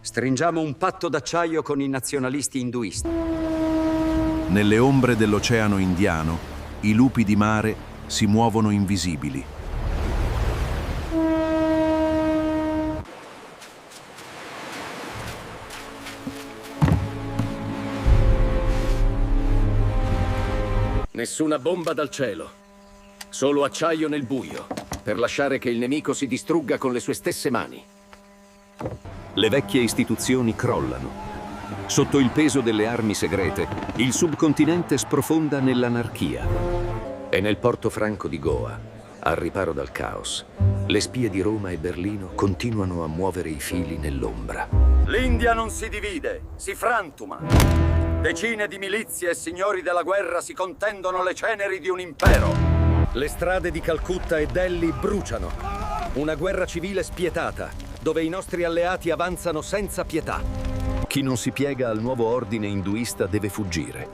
Stringiamo un patto d'acciaio con i nazionalisti induisti. Nelle ombre dell'Oceano Indiano, i lupi di mare si muovono invisibili. Nessuna bomba dal cielo. Solo acciaio nel buio, per lasciare che il nemico si distrugga con le sue stesse mani. Le vecchie istituzioni crollano. Sotto il peso delle armi segrete, il subcontinente sprofonda nell'anarchia. E nel porto franco di Goa, al riparo dal caos, le spie di Roma e Berlino continuano a muovere i fili nell'ombra. L'India non si divide, si frantuma. Decine di milizie e signori della guerra si contendono le ceneri di un impero. Le strade di Calcutta e Delhi bruciano. Una guerra civile spietata, dove i nostri alleati avanzano senza pietà. Chi non si piega al nuovo ordine induista deve fuggire.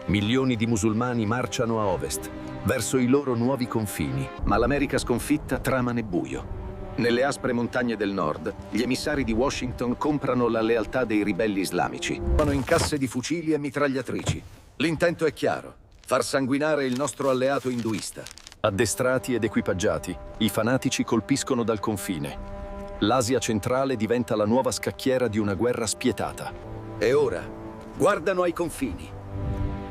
Milioni di musulmani marciano a ovest, verso i loro nuovi confini, ma l'America sconfitta trama nel buio. Nelle aspre montagne del nord, gli emissari di Washington comprano la lealtà dei ribelli islamici. Sono in casse di fucili e mitragliatrici. L'intento è chiaro: far sanguinare il nostro alleato induista. Addestrati ed equipaggiati, i fanatici colpiscono dal confine. L'Asia centrale diventa la nuova scacchiera di una guerra spietata. E ora, guardano ai confini.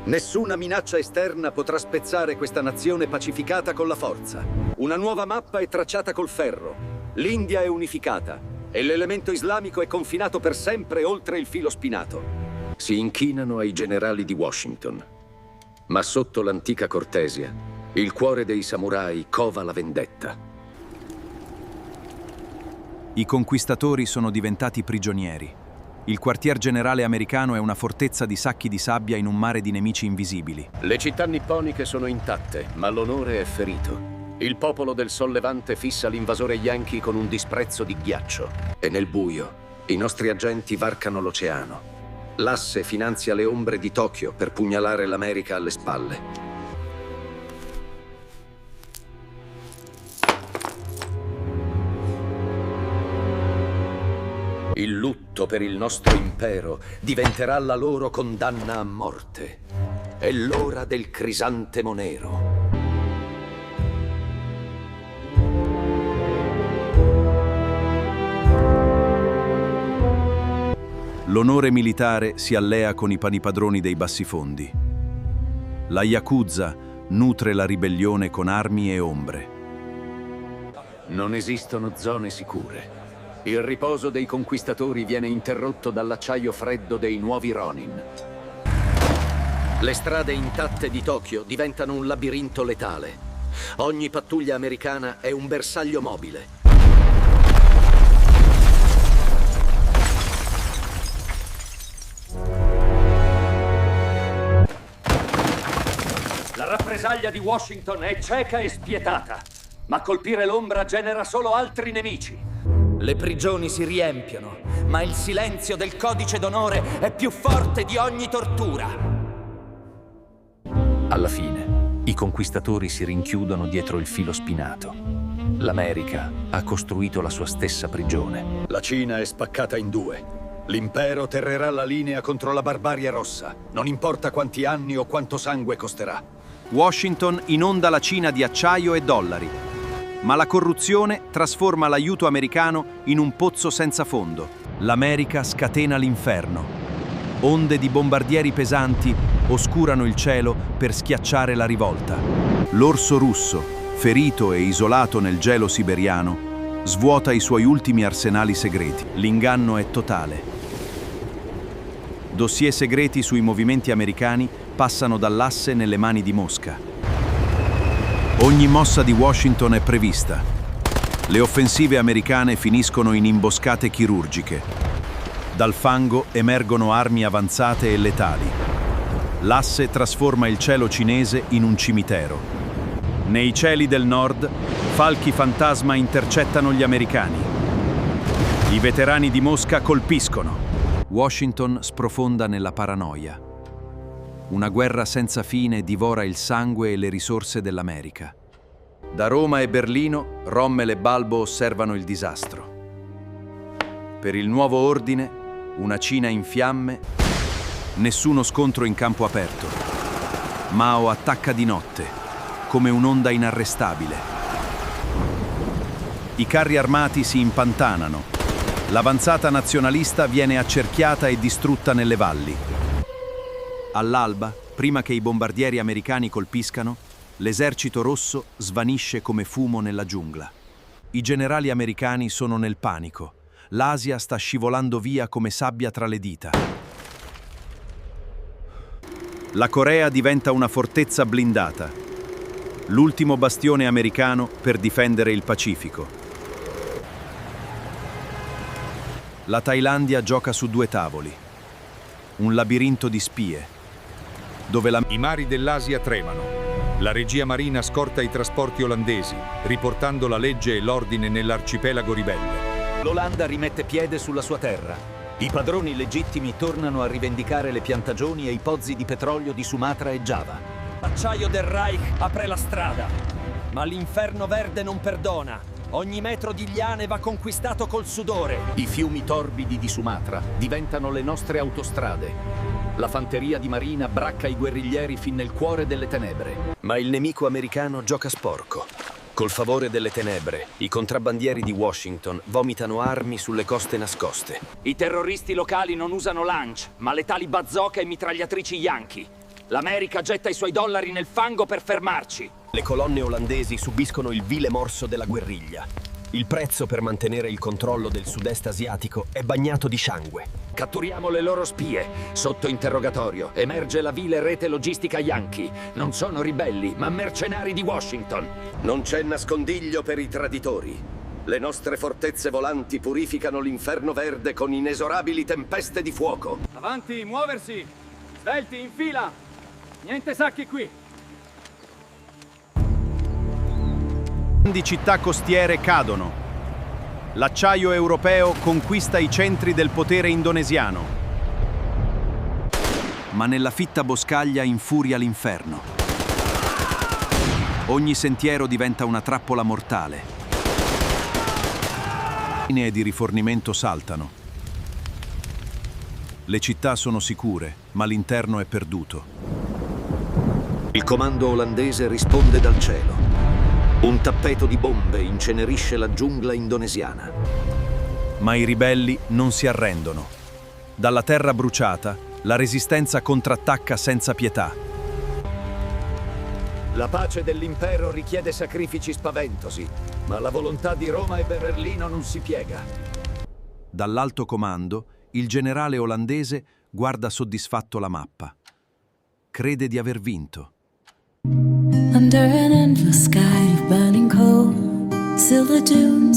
Nessuna minaccia esterna potrà spezzare questa nazione pacificata con la forza. Una nuova mappa è tracciata col ferro. L'India è unificata e l'elemento islamico è confinato per sempre oltre il filo spinato. Si inchinano ai generali di Washington. Ma sotto l'antica cortesia, il cuore dei samurai cova la vendetta. I conquistatori sono diventati prigionieri. Il quartier generale americano è una fortezza di sacchi di sabbia in un mare di nemici invisibili. Le città nipponiche sono intatte, ma l'onore è ferito. Il popolo del Sollevante fissa l'invasore Yankee con un disprezzo di ghiaccio. E nel buio, i nostri agenti varcano l'oceano. L'asse finanzia le ombre di Tokyo per pugnalare l'America alle spalle. Il lutto per il nostro impero diventerà la loro condanna a morte. È l'ora del crisantemo nero. L'onore militare si allea con i panipadroni dei bassifondi. La Yakuza nutre la ribellione con armi e ombre. Non esistono zone sicure. Il riposo dei conquistatori viene interrotto dall'acciaio freddo dei nuovi Ronin. Le strade intatte di Tokyo diventano un labirinto letale. Ogni pattuglia americana è un bersaglio mobile. La rappresaglia di Washington è cieca e spietata, ma colpire l'ombra genera solo altri nemici. Le prigioni si riempiono, ma il silenzio del codice d'onore è più forte di ogni tortura. Alla fine, i conquistatori si rinchiudono dietro il filo spinato. L'America ha costruito la sua stessa prigione. La Cina è spaccata in due. L'impero terrerà la linea contro la barbarie rossa. Non importa quanti anni o quanto sangue costerà. Washington inonda la Cina di acciaio e dollari. Ma la corruzione trasforma l'aiuto americano in un pozzo senza fondo. L'America scatena l'inferno. Onde di bombardieri pesanti oscurano il cielo per schiacciare la rivolta. L'orso russo, ferito e isolato nel gelo siberiano, svuota i suoi ultimi arsenali segreti. L'inganno è totale. Dossier segreti sui movimenti americani passano dall'asse nelle mani di Mosca. Ogni mossa di Washington è prevista. Le offensive americane finiscono in imboscate chirurgiche. Dal fango emergono armi avanzate e letali. L'asse trasforma il cielo cinese in un cimitero. Nei cieli del nord, falchi fantasma intercettano gli americani. I veterani di Mosca colpiscono. Washington sprofonda nella paranoia. Una guerra senza fine divora il sangue e le risorse dell'America. Da Roma e Berlino, Rommel e Balbo osservano il disastro. Per il nuovo ordine, una Cina in fiamme, nessuno scontro in campo aperto. Mao attacca di notte, come un'onda inarrestabile. I carri armati si impantanano. L'avanzata nazionalista viene accerchiata e distrutta nelle valli. All'alba, prima che i bombardieri americani colpiscano, l'esercito rosso svanisce come fumo nella giungla. I generali americani sono nel panico. L'Asia sta scivolando via come sabbia tra le dita. La Corea diventa una fortezza blindata, l'ultimo bastione americano per difendere il Pacifico. La Thailandia gioca su due tavoli, un labirinto di spie, dove I mari dell'Asia tremano. La regia marina scorta i trasporti olandesi, riportando la legge e l'ordine nell'arcipelago ribelle. L'Olanda rimette piede sulla sua terra. I padroni legittimi tornano a rivendicare le piantagioni e i pozzi di petrolio di Sumatra e Giava. L'acciaio del Reich apre la strada, ma l'inferno verde non perdona. Ogni metro di liane va conquistato col sudore. I fiumi torbidi di Sumatra diventano le nostre autostrade. La fanteria di marina bracca i guerriglieri fin nel cuore delle tenebre. Ma il nemico americano gioca sporco. Col favore delle tenebre, i contrabbandieri di Washington vomitano armi sulle coste nascoste. I terroristi locali non usano launch, ma letali bazooka e mitragliatrici Yankee. L'America getta i suoi dollari nel fango per fermarci. Le colonne olandesi subiscono il vile morso della guerriglia. Il prezzo per mantenere il controllo del sud-est asiatico è bagnato di sangue. Catturiamo le loro spie. Sotto interrogatorio emerge la vile rete logistica Yankee. Non sono ribelli, ma mercenari di Washington. Non c'è nascondiglio per i traditori. Le nostre fortezze volanti purificano l'inferno verde con inesorabili tempeste di fuoco. Avanti, muoversi! Svelti, in fila! Niente sacchi qui! Grandi città costiere cadono. L'acciaio europeo conquista i centri del potere indonesiano. Ma nella fitta boscaglia infuria l'inferno. Ogni sentiero diventa una trappola mortale. Le linee di rifornimento saltano. Le città sono sicure, ma l'interno è perduto. Il comando olandese risponde dal cielo. Un tappeto di bombe incenerisce la giungla indonesiana. Ma i ribelli non si arrendono. Dalla terra bruciata, la resistenza contrattacca senza pietà. La pace dell'impero richiede sacrifici spaventosi, ma la volontà di Roma e Berlino non si piega. Dall'alto comando, il generale olandese guarda soddisfatto la mappa. Crede di aver vinto. Under an endless sky of burning coal, silver dunes